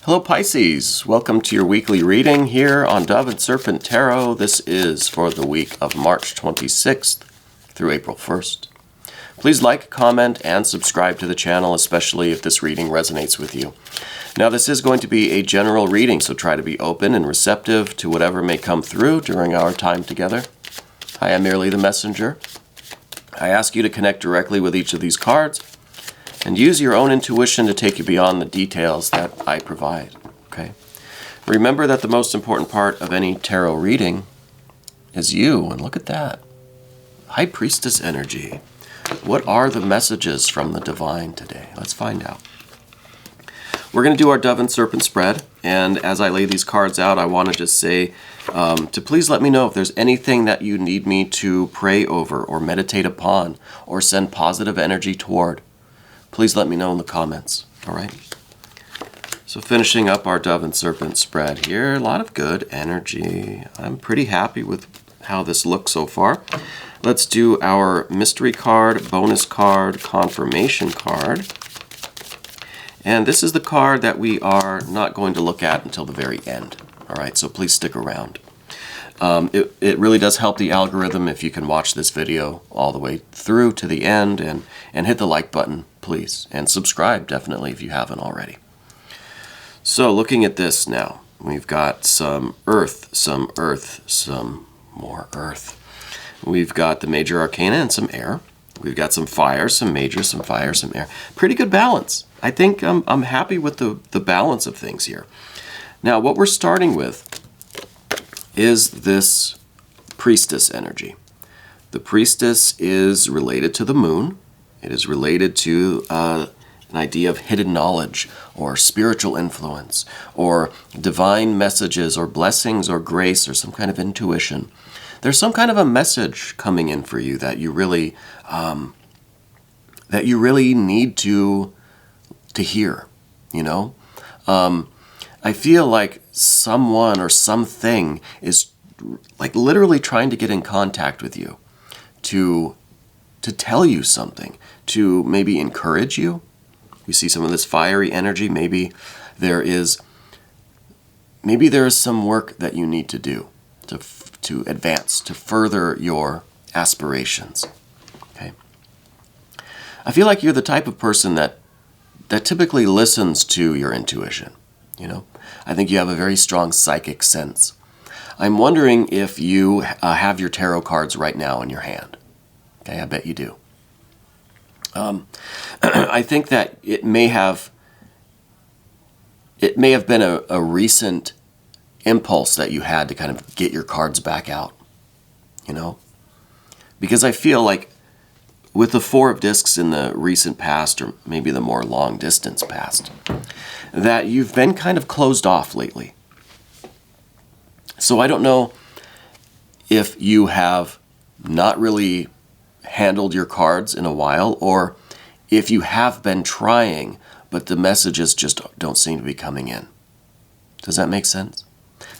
Hello Pisces, welcome to your weekly reading here on Dove and Serpent Tarot. This is for the week of March 26th through April 1st. Please like, comment, and subscribe to the channel, especially if this reading resonates with you. Now this is going to be a general reading, so try to be open and receptive to whatever may come through during our time together. I am merely the messenger. I ask you to connect directly with each of these cards and use your own intuition to take you beyond the details that I provide, okay? Remember that the most important part of any tarot reading is you, and look at that. High Priestess energy. What are the messages from the divine today? Let's find out. We're going to do our Dove and Serpent spread, and as I lay these cards out, I want to just say to please let me know if there's anything that you need me to pray over or meditate upon or send positive energy toward. Please let me know in the comments, all right? So finishing up our Dove and Serpent spread here, a lot of good energy. I'm pretty happy with how this looks so far. Let's do our mystery card, bonus card, confirmation card. And this is the card that we are not going to look at until the very end, all right? So please stick around. It really does help the algorithm if you can watch this video all the way through to the end and hit the like button, please. And subscribe, definitely, if you haven't already. So looking at this now, we've got some earth, some more earth. We've got the major arcana and some air. We've got some fire, some major, some fire, some air. Pretty good balance. I think I'm happy with the balance of things here. Now what we're starting with is this priestess energy. The priestess is related to the moon. It is related to an idea of hidden knowledge or spiritual influence or divine messages or blessings or grace or some kind of intuition. There's some kind of a message coming in for you that you really need to hear, you know? I feel like someone or something is like literally trying to get in contact with you to tell you something, to maybe encourage you. You see some of this fiery energy. Maybe there is some work that you need to do to advance, to further your aspirations. Okay. I feel like you're the type of person that typically listens to your intuition. You know, I think you have a very strong psychic sense. I'm wondering if you have your tarot cards right now in your hand. Okay, I bet you do. I think that it may have been a recent impulse that you had to kind of get your cards back out, you know? Because I feel like with the Four of Discs in the recent past, or maybe the more long distance past, that you've been kind of closed off lately. So I don't know if you have not really handled your cards in a while, or if you have been trying, but the messages just don't seem to be coming in. Does that make sense?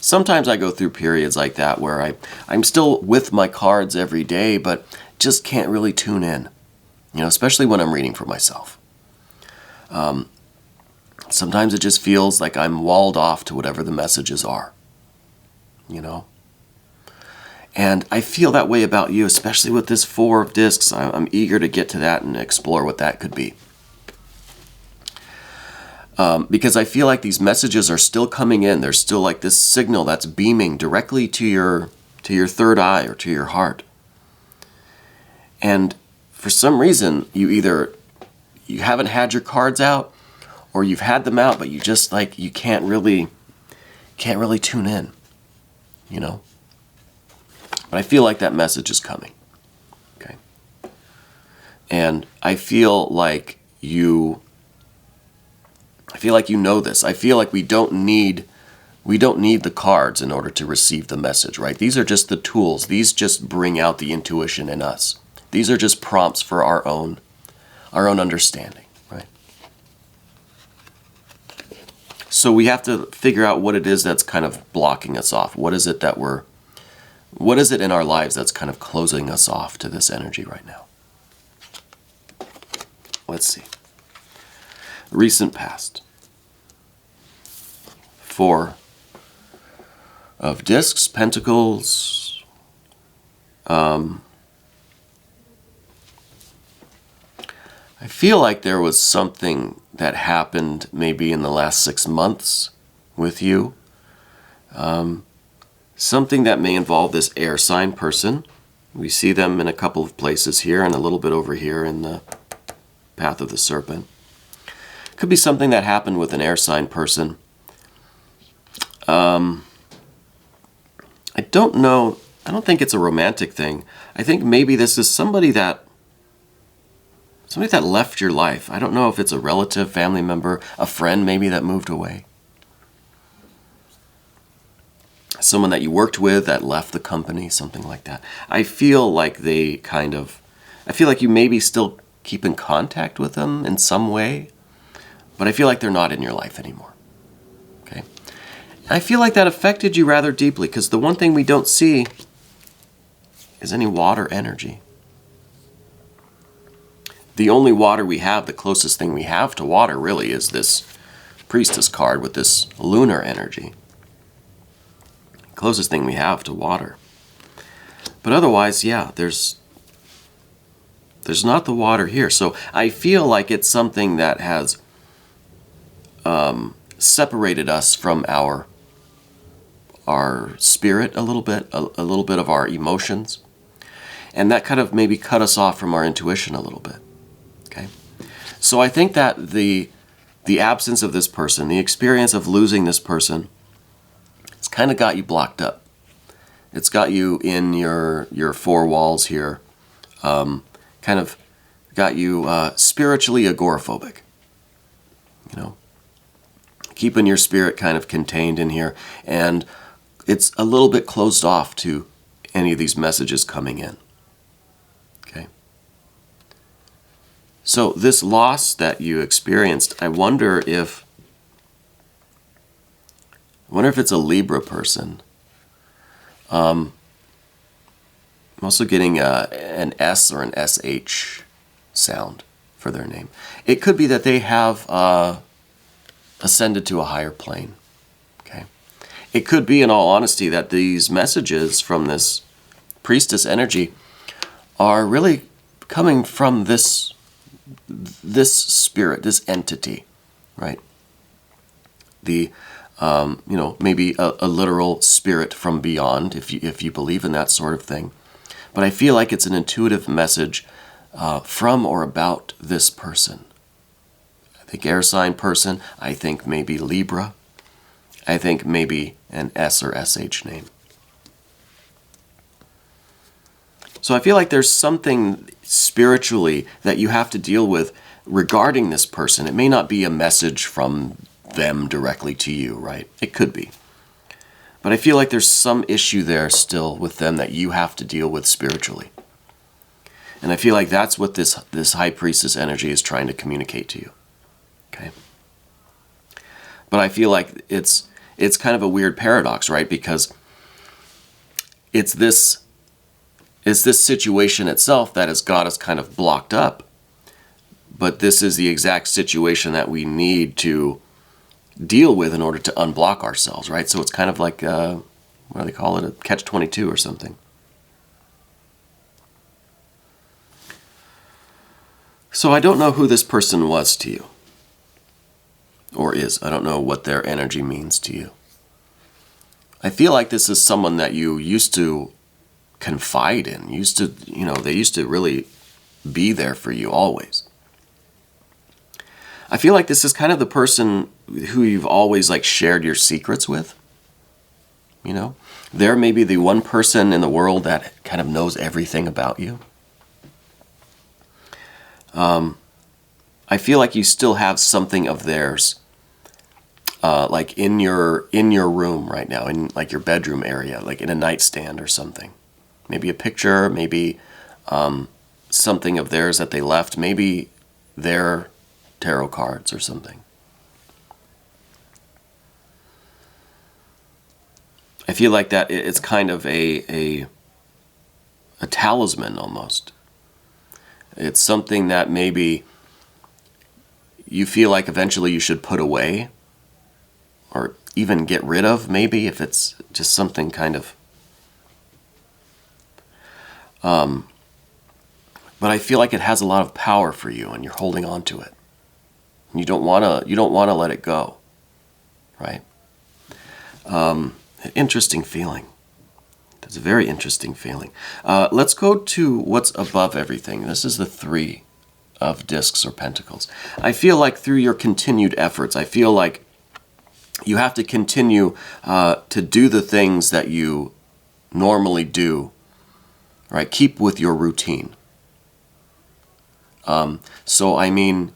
Sometimes I go through periods like that where I'm still with my cards every day, but just can't really tune in, you know, especially when I'm reading for myself. Sometimes it just feels like I'm walled off to whatever the messages are, you know? And I feel that way about you, especially with this Four of Discs. I'm eager to get to that and explore what that could be. Because I feel like these messages are still coming in. There's still like this signal that's beaming directly to your third eye or to your heart. And for some reason, you haven't had your cards out, or you've had them out, but you just like, you can't really tune in, you know? But I feel like that message is coming, okay? And I feel like you know this. I feel like we don't need the cards in order to receive the message, right? These are just the tools. These just bring out the intuition in us. These are just prompts for our own understanding, right? So we have to figure out what it is that's kind of blocking us off. What is it in our lives that's kind of closing us off to this energy right now? Let's see. Recent past. Four of Discs, Pentacles. I feel like there was something that happened maybe in the last 6 months with you. Something that may involve this air sign person. We see them in a couple of places here and a little bit over here in the Path of the Serpent. Could be something that happened with an air sign person. I don't know. I don't think it's a romantic thing. I think maybe this is somebody that left your life. I don't know if it's a relative, family member, a friend maybe that moved away. Someone that you worked with that left the company, something like that. I feel like I feel like you maybe still keep in contact with them in some way, but I feel like they're not in your life anymore. Okay? I feel like that affected you rather deeply, because the one thing we don't see is any water energy. The only water we have, the closest thing we have to water really, is this Priestess card with this lunar energy. Closest thing we have to water. But otherwise, yeah, there's not the water here. So I feel like it's something that has separated us from our spirit a little bit of our emotions. And that kind of maybe cut us off from our intuition a little bit. Okay? So I think that the absence of this person, the experience of losing this person, it's kind of got you blocked up. It's got you in your four walls here, kind of got you spiritually agoraphobic. You know, keeping your spirit kind of contained in here, and it's a little bit closed off to any of these messages coming in. Okay. So this loss that you experienced, I wonder if it's a Libra person. I'm also getting an S or an SH sound for their name. It could be that they have ascended to a higher plane. Okay. It could be, in all honesty, that these messages from this Priestess energy are really coming from this spirit, this entity, right? The maybe a literal spirit from beyond, if you believe in that sort of thing. But I feel like it's an intuitive message from or about this person. I think air sign person. I think maybe Libra. I think maybe an S or SH name. So I feel like there's something spiritually that you have to deal with regarding this person. It may not be a message from them directly to you, right? It could be. But I feel like there's some issue there still with them that you have to deal with spiritually. And I feel like that's what this High Priestess energy is trying to communicate to you. Okay? But I feel like it's kind of a weird paradox, right? Because it's this situation itself that has got us kind of blocked up. But this is the exact situation that we need to deal with in order to unblock ourselves, right? So it's kind of like, what do they call it? A catch-22 or something. So I don't know who this person was to you. Or is. I don't know what their energy means to you. I feel like this is someone that you used to confide in. They used to really be there for you always. I feel like this is kind of the person who you've always shared your secrets with. You know, they're maybe the one person in the world that kind of knows everything about you. I feel like you still have something of theirs, like in your room right now, in like your bedroom area, like in a nightstand or something. Maybe a picture, maybe something of theirs that they left, maybe their tarot cards or something. I feel like that it's kind of a talisman almost. It's something that maybe you feel like eventually you should put away, or even get rid of, maybe, if it's just something kind of... But I feel like it has a lot of power for you, and you're holding on to it. You don't want to let it go, right? Interesting feeling. It's a very interesting feeling. Let's go to what's above everything. This is the 3 of discs or pentacles. I feel like through your continued efforts, I feel like you have to continue to do the things that you normally do, right? Keep with your routine. So I mean,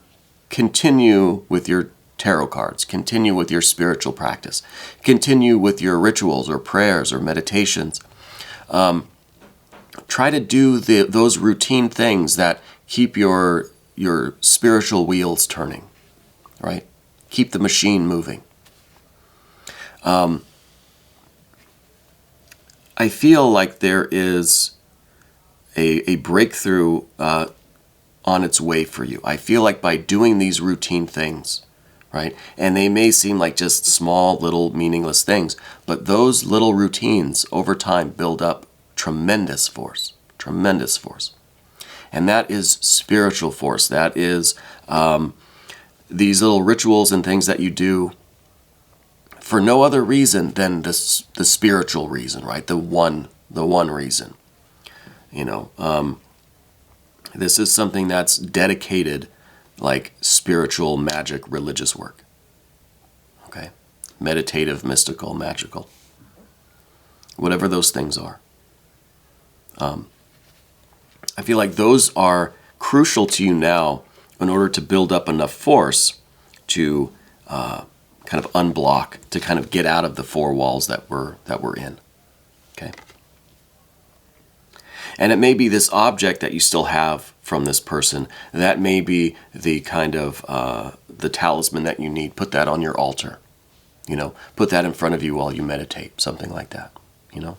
continue with your tarot cards, continue with your spiritual practice, continue with your rituals or prayers or meditations. Try to do those routine things that keep your spiritual wheels turning, right? Keep the machine moving. I feel like there is a breakthrough on its way for you. I feel like by doing these routine things, right? And they may seem like just small, little, meaningless things, but those little routines over time build up tremendous force, tremendous force. And that is spiritual force. That is these little rituals and things that you do for no other reason than the spiritual reason, right? The one reason. You know, this is something that's dedicated, like spiritual, magic, religious work. Okay? Meditative, mystical, magical. Whatever those things are. I feel like those are crucial to you now in order to build up enough force to kind of unblock, to kind of get out of the 4 walls that we're in. Okay? And it may be this object that you still have from this person. That may be the kind of the talisman that you need. Put that on your altar. You know, put that in front of you while you meditate. Something like that. You know.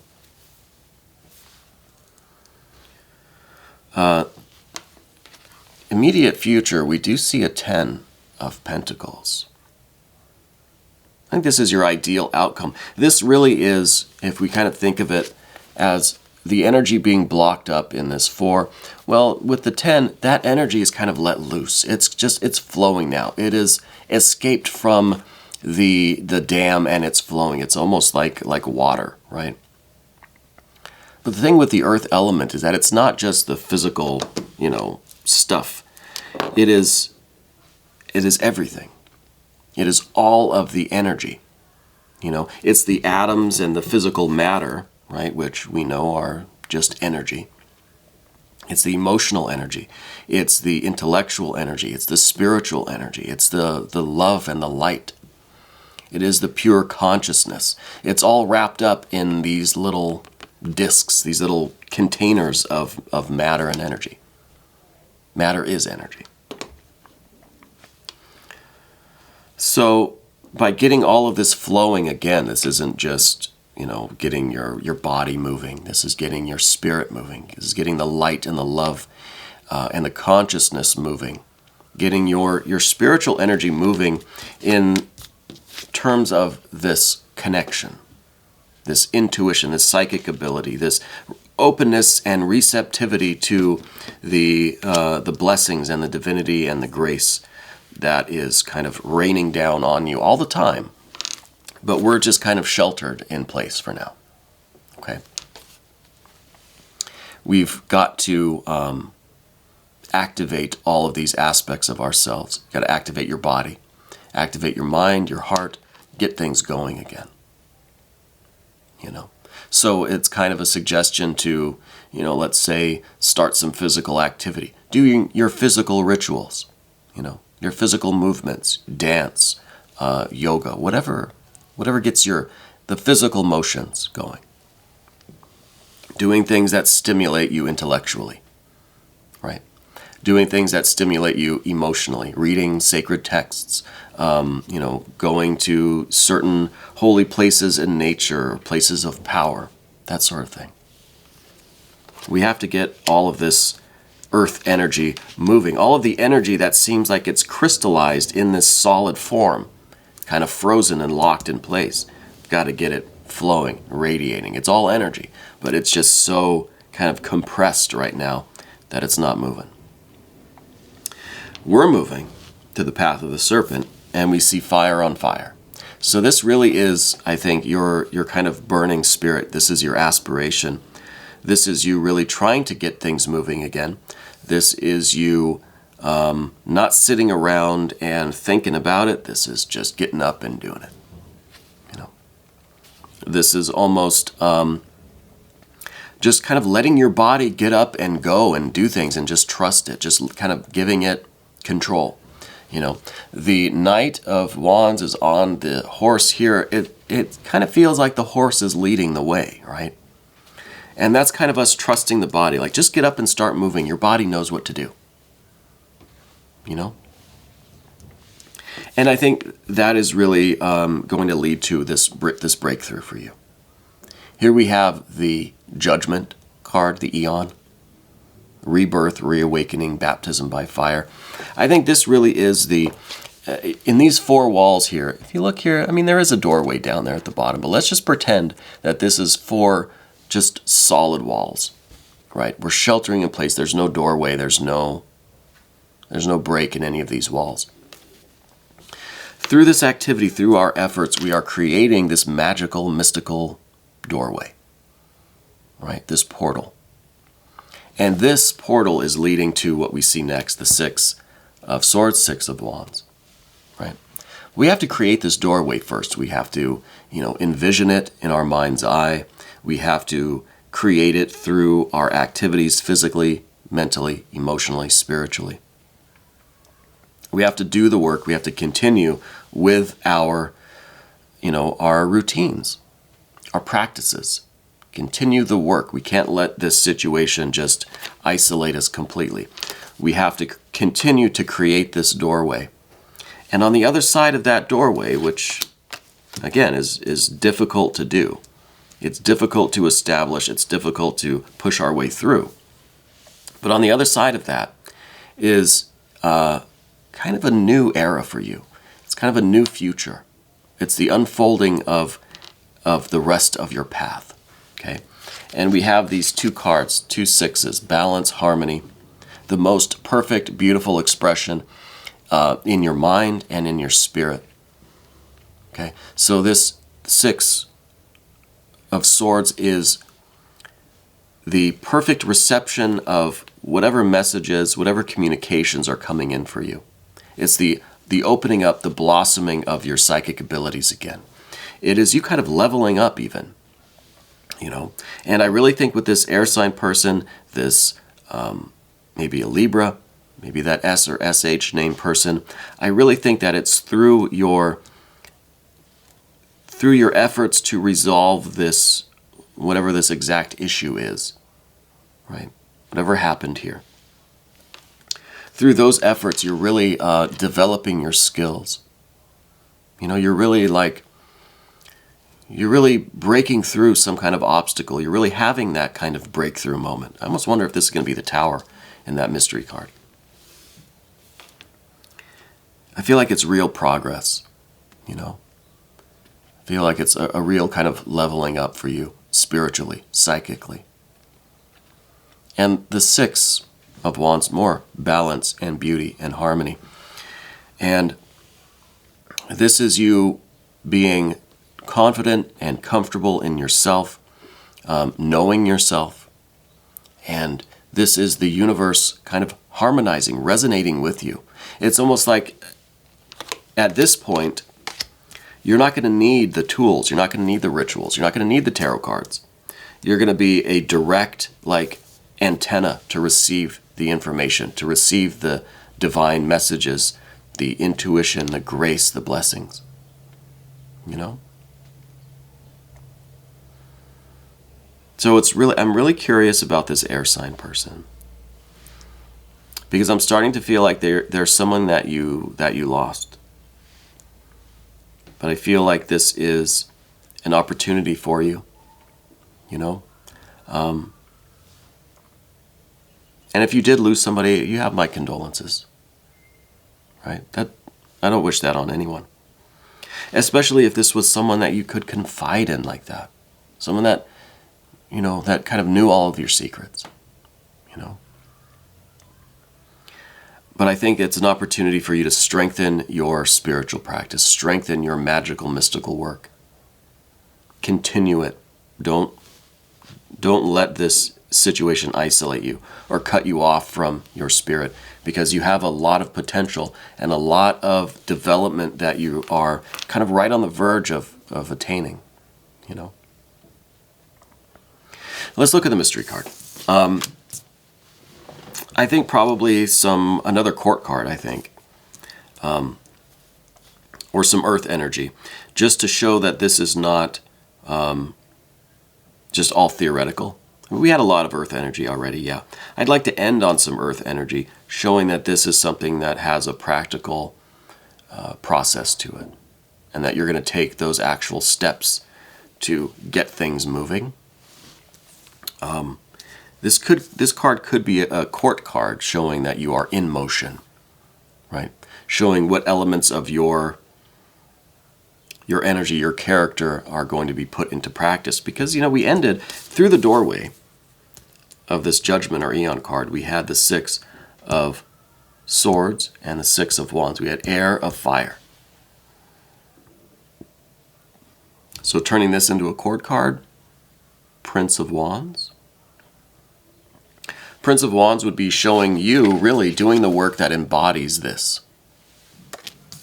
Immediate future, we do see a 10 of Pentacles. I think this is your ideal outcome. This really is, if we kind of think of it as the energy being blocked up in this 4, well, with the 10, that energy is kind of let loose. It's flowing now. It is escaped from the dam and it's flowing. It's almost like water, right? But the thing with the earth element is that it's not just the physical, you know, stuff. It is everything. It is all of the energy. You know, it's the atoms and the physical matter, right, which we know are just energy. It's the emotional energy. It's the intellectual energy. It's the spiritual energy. It's the love and the light. It is the pure consciousness. It's all wrapped up in these little discs, these little containers of matter and energy. Matter is energy. So by getting all of this flowing again, this isn't just, you know, getting your body moving. This is getting your spirit moving. This is getting the light and the love and the consciousness moving. Getting your spiritual energy moving in terms of this connection, this intuition, this psychic ability, this openness and receptivity to the blessings and the divinity and the grace that is kind of raining down on you all the time. But we're just kind of sheltered in place for now. Okay? We've got to activate all of these aspects of ourselves. You've got to activate your body, activate your mind, your heart, get things going again. You know? So it's kind of a suggestion to, you know, let's say start some physical activity. Doing your physical rituals, you know, your physical movements, dance, yoga, whatever gets the physical motions going. Doing things that stimulate you intellectually, right? Doing things that stimulate you emotionally, reading sacred texts, you know, going to certain holy places in nature, places of power, that sort of thing. We have to get all of this earth energy moving. All of the energy that seems like it's crystallized in this solid form. kind of frozen and locked in place. Got to get it flowing, radiating. It's all energy, but it's just so kind of compressed right now that it's not moving. We're moving to the path of the serpent, and we see fire on fire. So this really is, I think, your kind of burning spirit. This is your aspiration. This is you really trying to get things moving again. This is you not sitting around and thinking about it. This is just getting up and doing it. You know, this is almost just kind of letting your body get up and go and do things and just trust it. Just kind of giving it control. You know, the Knight of Wands is on the horse here. It kind of feels like the horse is leading the way, right? And that's kind of us trusting the body. Like, just get up and start moving. Your body knows what to do. You know? And I think that is really going to lead to this breakthrough for you. Here we have the Judgment card, the Eon. Rebirth, reawakening, baptism by fire. I think this really is the, in these four walls here, if you look here, I mean, there is a doorway down there at the bottom, but let's just pretend that this is four just solid walls, right? We're sheltering in place. There's no doorway. There's no break in any of these walls. Through this activity, through our efforts, we are creating this magical, mystical doorway, right? This portal. And this portal is leading to what we see next, the Six of Swords, Six of Wands, right? We have to create this doorway first. We have to, envision it in our mind's eye. We have to create it through our activities physically, mentally, emotionally, spiritually. We have to do the work. We have to continue with our routines, our practices. Continue the work. We can't let this situation just isolate us completely. We have to continue to create this doorway. And on the other side of that doorway, which again is difficult to do, it's difficult to establish, it's difficult to push our way through. But on the other side of that is kind of a new era for you. It's kind of a new future. It's the unfolding of the rest of your path. Okay, and we have these two cards, two sixes, balance, harmony, the most perfect, beautiful expression in your mind and in your spirit. Okay, so this Six of Swords is the perfect reception of whatever messages, whatever communications are coming in for you. It's the opening up, the blossoming of your psychic abilities again. It is you kind of leveling up even. And I really think with this air sign person, this maybe a Libra, maybe that S or SH name person, I really think that it's through your efforts to resolve this, whatever this exact issue is, right? Whatever happened here. Through those efforts, you're really developing your skills. You're really breaking through some kind of obstacle. You're really having that kind of breakthrough moment. I almost wonder if this is going to be the Tower in that mystery card. I feel like it's real progress, I feel like it's a real kind of leveling up for you, spiritually, psychically. And the Six of Wands, more balance and beauty and harmony. And this is you being confident and comfortable in yourself, knowing yourself, and this is the universe kind of harmonizing, resonating with you. It's almost like at this point, you're not going to need the tools, you're not going to need the rituals, you're not going to need the tarot cards. You're going to be a direct, antenna to receive the information, to receive the divine messages, the intuition, the grace, the blessings. So I'm really curious about this air sign person, because I'm starting to feel like there's someone that you lost. But I feel like this is an opportunity for you, and if you did lose somebody, you have my condolences, right? I don't wish that on anyone. Especially if this was someone that you could confide in like that. Someone that, that kind of knew all of your secrets, But I think it's an opportunity for you to strengthen your spiritual practice, strengthen your magical, mystical work. Continue it. Don't let this situation isolate you or cut you off from your spirit, because you have a lot of potential and a lot of development that you are kind of right on the verge of attaining, Let's look at the mystery card. I think probably another court card, I think, or some earth energy, just to show that this is not just all theoretical. We had a lot of earth energy already, yeah. I'd like to end on some earth energy, showing that this is something that has a practical process to it, and that you're going to take those actual steps to get things moving. This card could be a court card showing that you are in motion, right? Showing what elements of your energy, your character are going to be put into practice. Because, we ended through the doorway of this Judgment or Eon card. We had the 6 of Swords and the 6 of Wands. We had air of fire. So turning this into a court card, Prince of Wands. Prince of Wands would be showing you really doing the work that embodies this.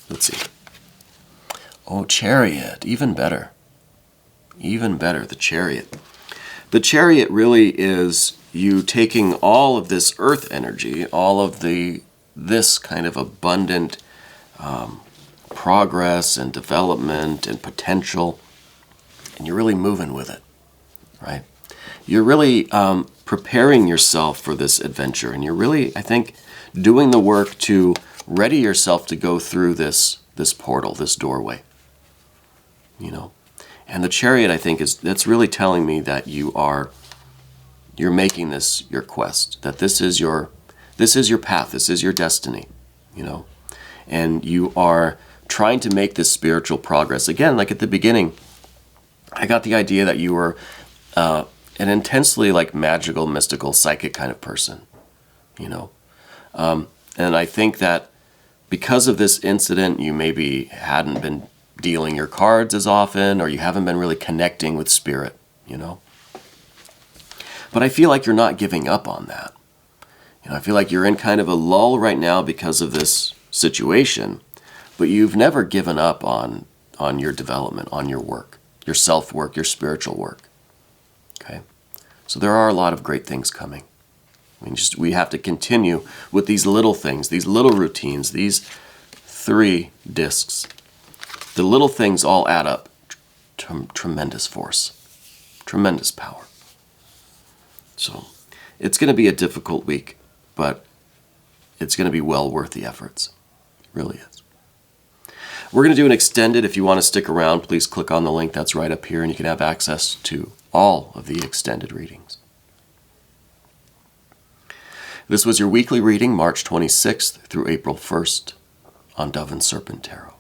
Let's see. Oh, Chariot. Even better. Even better, the Chariot. The Chariot really is you taking all of this earth energy, all of this kind of abundant progress and development and potential, and you're really moving with it, right? You're really preparing yourself for this adventure, and you're really, I think, doing the work to ready yourself to go through this portal, this doorway, And the Chariot, I think, that's really telling me that you're making this your quest, that this is your path, this is your destiny, And you are trying to make this spiritual progress. Again, like at the beginning, I got the idea that you were an intensely magical, mystical, psychic kind of person, And I think that because of this incident, you maybe hadn't been dealing your cards as often, or you haven't been really connecting with spirit, But I feel like you're not giving up on that. I feel like you're in kind of a lull right now because of this situation, but you've never given up on your development, on your work, your self-work, your spiritual work. Okay? So there are a lot of great things coming. We have to continue with these little things, these little routines, these 3 discs. The little things all add up to tremendous force, tremendous power. So it's going to be a difficult week, but it's going to be well worth the efforts. It really is. We're going to do an extended. If you want to stick around, please click on the link that's right up here, and you can have access to all of the extended readings. This was your weekly reading, March 26th through April 1st on Dove and Serpent Tarot.